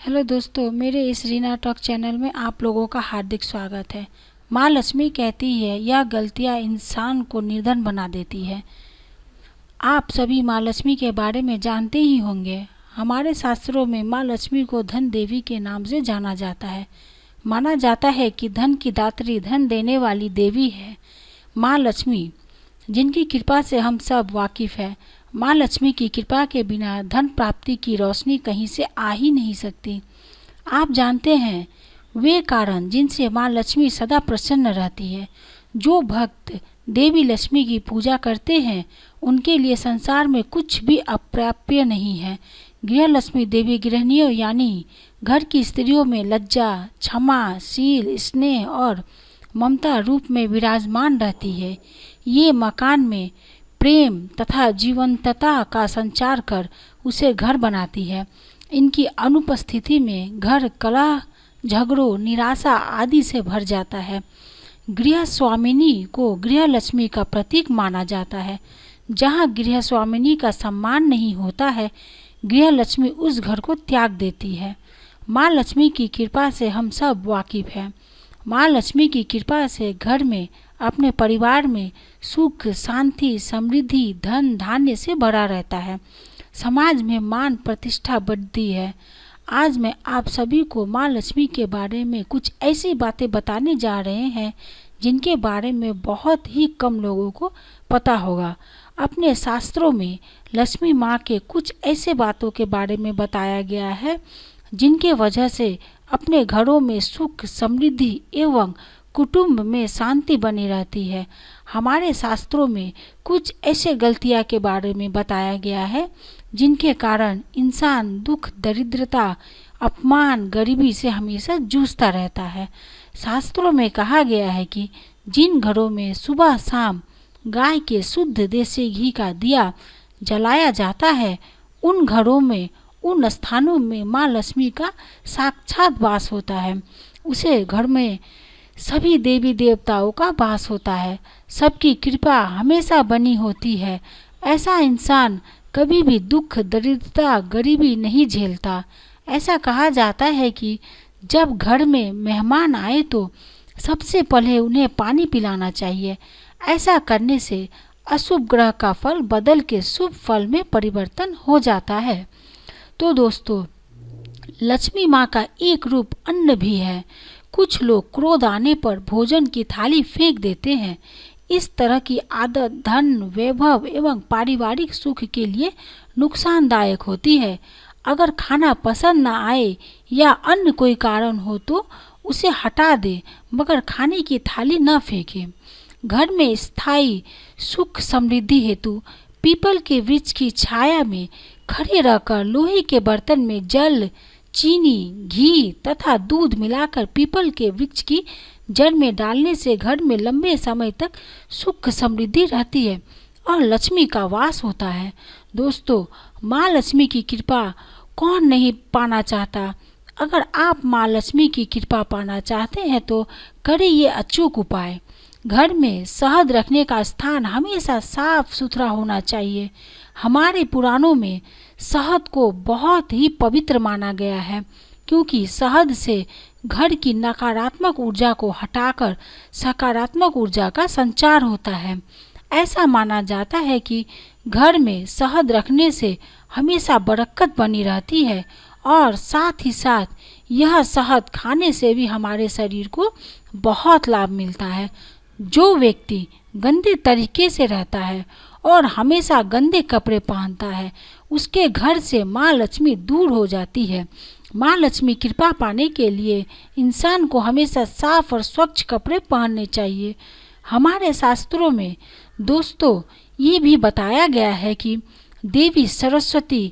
Hello दोस्तों, मेरे इस रीना टॉक चैनल में आप लोगों का हार्दिक स्वागत है। माँ लक्ष्मी कहती है यह गलतियाँ इंसान को निर्धन बना देती है। आप सभी माँ लक्ष्मी के बारे में जानते ही होंगे। हमारे शास्त्रों में माँ लक्ष्मी को धन देवी के नाम से जाना जाता है। माना जाता है कि धन की दात्री, धन देने वाली देवी है माँ लक्ष्मी, जिनकी कृपा से हम सब वाकिफ़ हैं। माँ लक्ष्मी की कृपा के बिना धन प्राप्ति की रोशनी कहीं से आ ही नहीं सकती। आप जानते हैं वे कारण जिनसे माँ लक्ष्मी सदा प्रसन्न रहती है। जो भक्त देवी लक्ष्मी की पूजा करते हैं उनके लिए संसार में कुछ भी अप्राप्य नहीं है। गृह लक्ष्मी देवी गृहिणियों यानी घर की स्त्रियों में लज्जा, क्षमा, शील, स्नेह और ममता रूप में विराजमान रहती है। ये मकान में प्रेम तथा जीवंतता का संचार कर उसे घर बनाती है। इनकी अनुपस्थिति में घर कलह, झगड़ों, निराशा आदि से भर जाता है। गृह स्वामिनी को गृह लक्ष्मी का प्रतीक माना जाता है। जहाँ गृह स्वामिनी का सम्मान नहीं होता है, गृह लक्ष्मी उस घर को त्याग देती है। माँ लक्ष्मी की कृपा से हम सब वाकिफ हैं। माँ लक्ष्मी की कृपा से घर में, अपने परिवार में सुख, शांति, समृद्धि, धन धान्य से भरा रहता है। समाज में मान प्रतिष्ठा बढ़ती है। आज मैं आप सभी को माँ लक्ष्मी के बारे में कुछ ऐसी बातें बताने जा रहे हैं जिनके बारे में बहुत ही कम लोगों को पता होगा। अपने शास्त्रों में लक्ष्मी माँ के कुछ ऐसे बातों के बारे में बताया गया है जिनके वजह से अपने घरों में सुख, समृद्धि एवं कुटुंब में शांति बनी रहती है। हमारे शास्त्रों में कुछ ऐसे गलतियाँ के बारे में बताया गया है जिनके कारण इंसान दुख, दरिद्रता, अपमान, गरीबी से हमेशा जूझता रहता है। शास्त्रों में कहा गया है कि जिन घरों में सुबह शाम गाय के शुद्ध देसी घी का दिया जलाया जाता है, उन घरों में, उन स्थानों में माँ लक्ष्मी का साक्षात वास होता है। उसे घर में सभी देवी देवताओं का वास होता है। सबकी कृपा हमेशा बनी होती है। ऐसा इंसान कभी भी दुख, दरिद्रता, गरीबी नहीं झेलता। ऐसा कहा जाता है कि जब घर में मेहमान आए तो सबसे पहले उन्हें पानी पिलाना चाहिए। ऐसा करने से अशुभ ग्रह का फल बदल के शुभ फल में परिवर्तन हो जाता है। तो दोस्तों, लक्ष्मी माँ का एक रूप अन्न भी है। कुछ लोग क्रोध आने पर भोजन की थाली फेंक देते हैं। इस तरह की आदत धन, वैभव एवं पारिवारिक सुख के लिए नुकसानदायक होती है। अगर खाना पसंद न आए या अन्य कोई कारण हो तो उसे हटा दे, मगर खाने की थाली न फेंके। घर में स्थायी सुख समृद्धि हेतु पीपल के वृक्ष की छाया में खड़े रहकर लोहे के बर्तन में जल, चीनी, घी तथा दूध मिलाकर पीपल के वृक्ष की जड़ में डालने से घर में लंबे समय तक सुख समृद्धि रहती है और लक्ष्मी का वास होता है। दोस्तों, माँ लक्ष्मी की कृपा कौन नहीं पाना चाहता। अगर आप माँ लक्ष्मी की कृपा पाना चाहते हैं तो करें ये अचूक उपाय। घर में शहद रखने का स्थान हमेशा साफ सुथरा होना चाहिए। हमारे पुराणों में शहद को बहुत ही पवित्र माना गया है, क्योंकि शहद से घर की नकारात्मक ऊर्जा को हटाकर सकारात्मक ऊर्जा का संचार होता है। ऐसा माना जाता है कि घर में शहद रखने से हमेशा बरकत बनी रहती है और साथ ही साथ यह शहद खाने से भी हमारे शरीर को बहुत लाभ मिलता है। जो व्यक्ति गंदे तरीके से रहता है और हमेशा गंदे कपड़े पहनता है, उसके घर से माँ लक्ष्मी दूर हो जाती है। माँ लक्ष्मी कृपा पाने के लिए इंसान को हमेशा साफ और स्वच्छ कपड़े पहनने चाहिए। हमारे शास्त्रों में दोस्तों ये भी बताया गया है कि देवी सरस्वती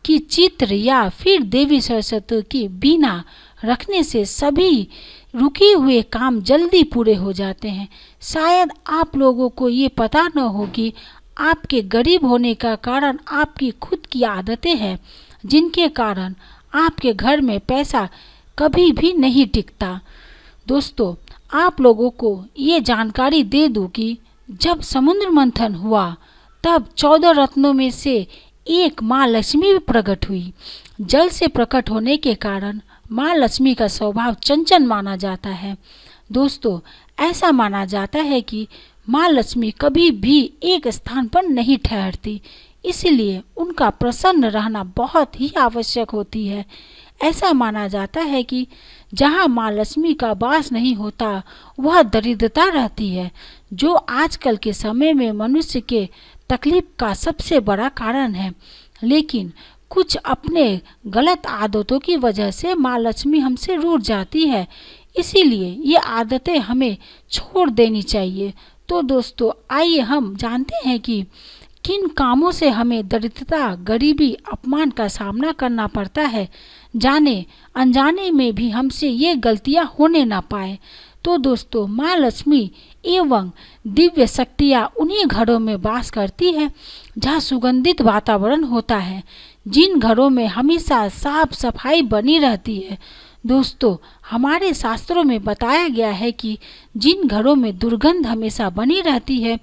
की चित्र या फिर देवी सरस्वती की बीना रखने से सभी रुके हुए काम जल्दी पूरे हो जाते हैं। शायद आप लोगों को ये पता न हो कि आपके गरीब होने का कारण आपकी खुद की आदतें हैं, जिनके कारण आपके घर में पैसा कभी भी नहीं टिकता। दोस्तों, आप लोगों को ये जानकारी दे दूं कि जब समुद्र मंथन हुआ तब 14 रत्नों में से एक माँ लक्ष्मी भी प्रकट हुई। जल से प्रकट होने के कारण माँ लक्ष्मी का स्वभाव चंचल माना जाता है। दोस्तों, ऐसा माना जाता है कि माँ लक्ष्मी कभी भी एक स्थान पर नहीं ठहरती, इसलिए उनका प्रसन्न रहना बहुत ही आवश्यक होती है। ऐसा माना जाता है कि जहाँ माँ लक्ष्मी का वास नहीं होता वह दरिद्रता रहती है, जो आजकल के समय में मनुष्य के तकलीफ का सबसे बड़ा कारण है। लेकिन कुछ अपने गलत आदतों की वजह से माँ लक्ष्मी हमसे रूठ जाती है, इसीलिए ये आदतें हमें छोड़ देनी चाहिए। तो दोस्तों, आइए हम जानते हैं कि किन कामों से हमें दरिद्रता, गरीबी, अपमान का सामना करना पड़ता है। जाने अनजाने में भी हमसे ये गलतियां होने ना पाए। तो दोस्तों, माँ लक्ष्मी एवं दिव्य शक्तियाँ उन्हीं घरों में वास करती है जहाँ सुगंधित वातावरण होता है, जिन घरों में हमेशा साफ सफाई बनी रहती है। दोस्तों, हमारे शास्त्रों में बताया गया है कि जिन घरों में दुर्गंध हमेशा बनी रहती है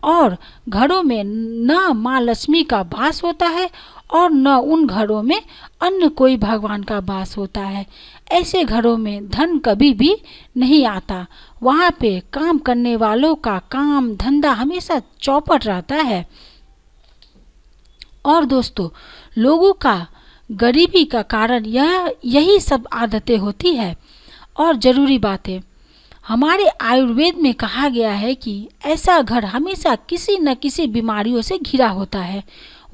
और घरों में न माँ लक्ष्मी का वास होता है और न उन घरों में अन्य कोई भगवान का वास होता है, ऐसे घरों में धन कभी भी नहीं आता। वहाँ पे काम करने वालों का काम धंधा हमेशा चौपट रहता है। और दोस्तों, लोगों का गरीबी का कारण यही सब आदतें होती है। और ज़रूरी बातें, हमारे आयुर्वेद में कहा गया है कि ऐसा घर हमेशा किसी न किसी बीमारियों से घिरा होता है।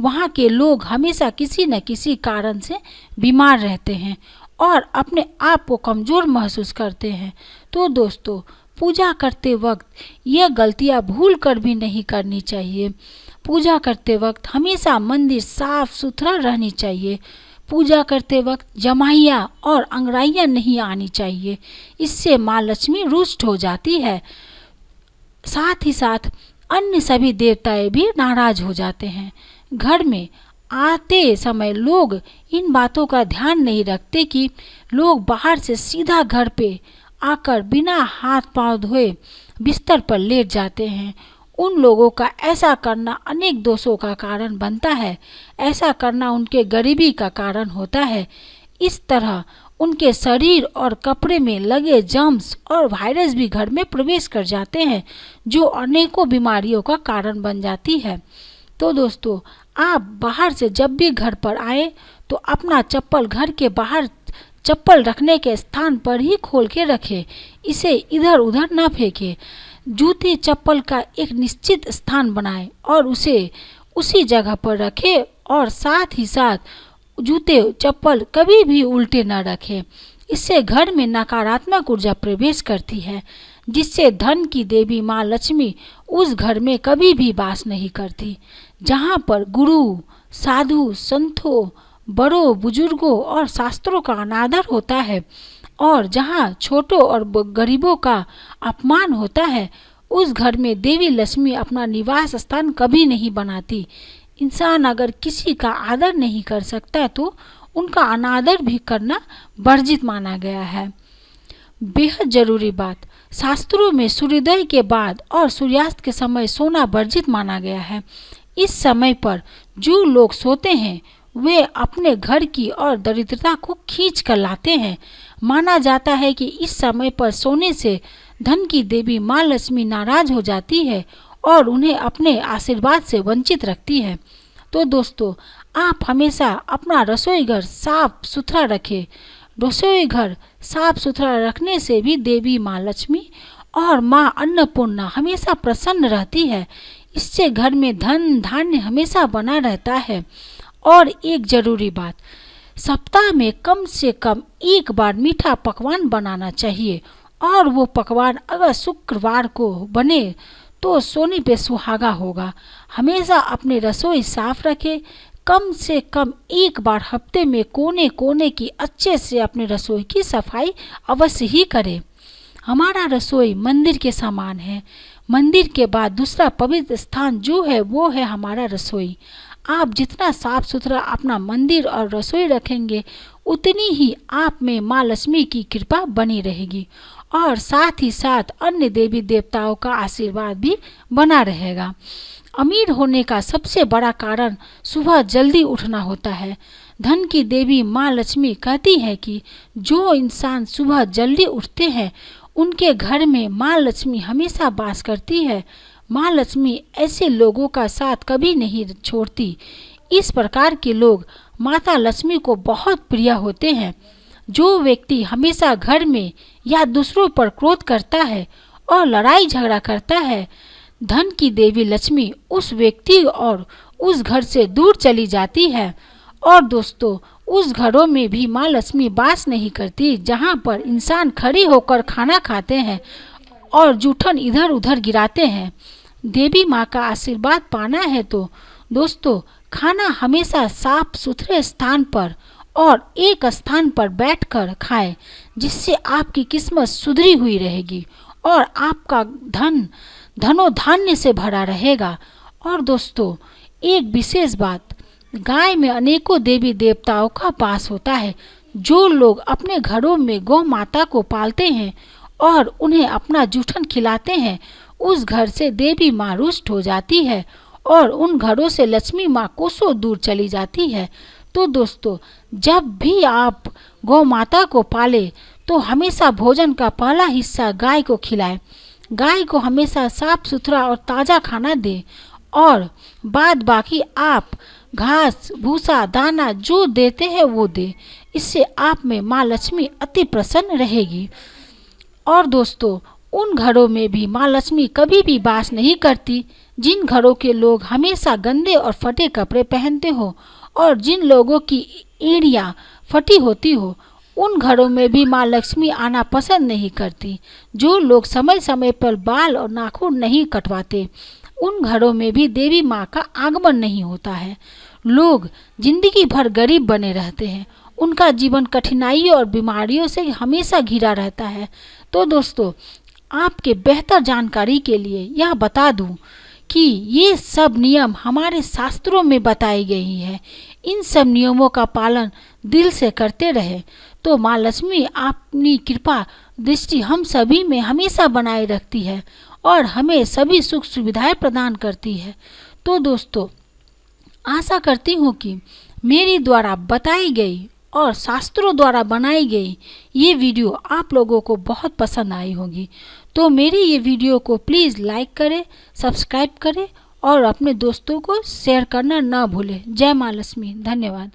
वहाँ के लोग हमेशा किसी न किसी कारण से बीमार रहते हैं और अपने आप को कमज़ोर महसूस करते हैं। तो दोस्तों, पूजा करते वक्त ये गलतियाँ भूल कर भी नहीं करनी चाहिए। पूजा करते वक्त हमेशा मंदिर साफ सुथरा रहनी चाहिए। पूजा करते वक्त जमाइयाँ और अंगड़ाइयाँ नहीं आनी चाहिए, इससे माँ लक्ष्मी रुष्ट हो जाती है। साथ ही साथ अन्य सभी देवताएं भी नाराज हो जाते हैं। घर में आते समय लोग इन बातों का ध्यान नहीं रखते कि लोग बाहर से सीधा घर पे आकर बिना हाथ पांव धोए बिस्तर पर लेट जाते हैं। उन लोगों का ऐसा करना अनेक दोषों का कारण बनता है। ऐसा करना उनके गरीबी का कारण होता है। इस तरह उनके शरीर और कपड़े में लगे जर्म्स और वायरस भी घर में प्रवेश कर जाते हैं, जो अनेकों बीमारियों का कारण बन जाती है। तो दोस्तों, आप बाहर से जब भी घर पर आए तो अपना चप्पल घर के बाहर चप्पल रखने के स्थान पर ही खोल के रखें, इसे इधर उधर न फेंकें। जूते चप्पल का एक निश्चित स्थान बनाएं और उसे उसी जगह पर रखें और साथ ही साथ जूते चप्पल कभी भी उल्टे न रखें। इससे घर में नकारात्मक ऊर्जा प्रवेश करती है, जिससे धन की देवी माँ लक्ष्मी उस घर में कभी भी वास नहीं करती। जहाँ पर गुरु, साधु, संतों, बड़ों, बुजुर्गों और शास्त्रों का अनादर होता है और जहाँ छोटों और गरीबों का अपमान होता है, उस घर में देवी लक्ष्मी अपना निवास स्थान कभी नहीं बनाती। इंसान अगर किसी का आदर नहीं कर सकता तो उनका अनादर भी करना वर्जित माना गया है। बेहद जरूरी बात, शास्त्रों में सूर्योदय के बाद और सूर्यास्त के समय सोना वर्जित माना गया है। इस समय पर जो लोग सोते हैं वे अपने घर की और दरिद्रता को खींच कर लाते हैं। माना जाता है कि इस समय पर सोने से धन की देवी माँ लक्ष्मी नाराज हो जाती है और उन्हें अपने आशीर्वाद से वंचित रखती है। तो दोस्तों, आप हमेशा अपना रसोई घर साफ सुथरा रखें। रसोई घर साफ सुथरा रखने से भी देवी माँ लक्ष्मी और माँ अन्नपूर्णा हमेशा प्रसन्न रहती है। इससे घर में धन धान्य हमेशा बना रहता है। और एक जरूरी बात, सप्ताह में कम से कम एक बार मीठा पकवान बनाना चाहिए और वो पकवान अगर शुक्रवार को बने तो सोने पे सुहागा होगा। हमेशा अपनी रसोई साफ रखें। कम से कम एक बार हफ्ते में कोने कोने की अच्छे से अपनी रसोई की सफाई अवश्य ही करें। हमारा रसोई मंदिर के समान है। मंदिर के बाद दूसरा पवित्र स्थान जो है वो है हमारा रसोई। आप जितना साफ सुथरा अपना मंदिर और रसोई रखेंगे उतनी ही आप में माँ लक्ष्मी की कृपा बनी रहेगी और साथ ही साथ अन्य देवी देवताओं का आशीर्वाद भी बना रहेगा। अमीर होने का सबसे बड़ा कारण सुबह जल्दी उठना होता है। धन की देवी माँ लक्ष्मी कहती है कि जो इंसान सुबह जल्दी उठते हैं उनके घर में माँ लक्ष्मी हमेशा वास करती है। माँ लक्ष्मी ऐसे लोगों का साथ कभी नहीं छोड़ती। इस प्रकार के लोग माता लक्ष्मी को बहुत प्रिय होते हैं। जो व्यक्ति हमेशा घर में या दूसरों पर क्रोध करता है और लड़ाई झगड़ा करता है, धन की देवी लक्ष्मी उस व्यक्ति और उस घर से दूर चली जाती है। और दोस्तों, उस घरों में भी माँ लक्ष्मी वास नहीं करती जहाँ पर इंसान खड़े होकर खाना खाते हैं और जूठन इधर उधर गिराते हैं। देवी माँ का आशीर्वाद पाना है तो दोस्तों, खाना हमेशा साफ सुथरे स्थान पर और एक स्थान पर बैठकर खाएं, जिससे आपकी किस्मत सुधरी हुई रहेगी और आपका धन धनो धान्य से भरा रहेगा। और दोस्तों, एक विशेष बात, गाय में अनेकों देवी देवताओं का वास होता है। जो लोग अपने घरों में गौ माता को पालते हैं और उन्हें अपना जूठन खिलाते हैं, उस घर से देवी माँ रुष्ट हो जाती है और उन घरों से लक्ष्मी माँ कोसों दूर चली जाती है। तो दोस्तों, जब भी आप गौ माता को पाले तो हमेशा भोजन का पहला हिस्सा गाय को खिलाएं। गाय को हमेशा साफ सुथरा और ताज़ा खाना दें और बाद बाकी आप घास भूसा दाना जो देते हैं वो दें। इससे आप में माँ लक्ष्मी अति प्रसन्न रहेगी। और दोस्तों, उन घरों में भी माँ लक्ष्मी कभी भी वास नहीं करती जिन घरों के लोग हमेशा गंदे और फटे कपड़े पहनते हो और जिन लोगों की एड़ियाँ फटी होती हो। उन घरों में भी माँ लक्ष्मी आना पसंद नहीं करती। जो लोग समय समय पर बाल और नाखून नहीं कटवाते, उन घरों में भी देवी माँ का आगमन नहीं होता है। लोग जिंदगी भर गरीब बने रहते हैं। उनका जीवन कठिनाइयों और बीमारियों से हमेशा घिरा रहता है। तो दोस्तों, आपके बेहतर जानकारी के लिए यह बता दूं कि ये सब नियम हमारे शास्त्रों में बताई गई है। इन सब नियमों का पालन दिल से करते रहे तो माँ लक्ष्मी अपनी कृपा दृष्टि हम सभी में हमेशा बनाए रखती है और हमें सभी सुख सुविधाएं प्रदान करती है। तो दोस्तों, आशा करती हूँ कि मेरी द्वारा बताई गई और शास्त्रों द्वारा बनाई गई ये वीडियो आप लोगों को बहुत पसंद आई होगी। तो मेरी ये वीडियो को प्लीज़ लाइक करें, सब्सक्राइब करें और अपने दोस्तों को शेयर करना ना भूलें। जय माँ लक्ष्मी। धन्यवाद।